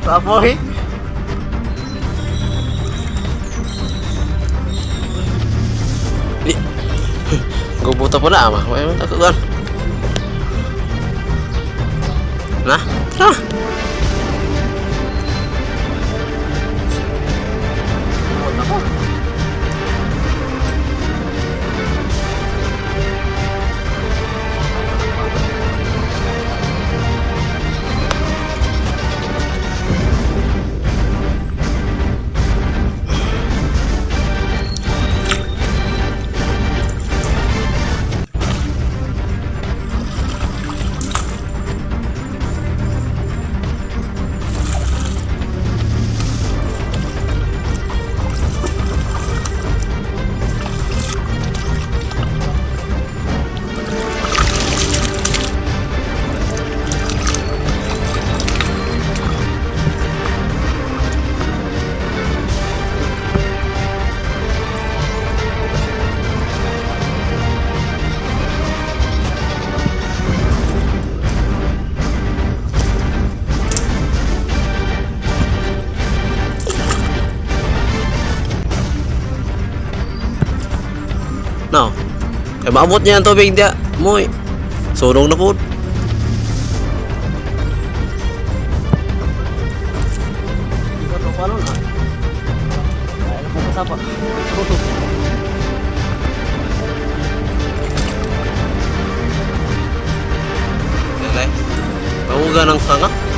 Tapoy. Di. Gubuta po na ama. May takuan. Nah, tara. No. Maabot niya ang tubig dia. Moy. Sunog na po. Ikaw to paano na? Ay, na po kasapa. Lelay. Panguga ng sanga.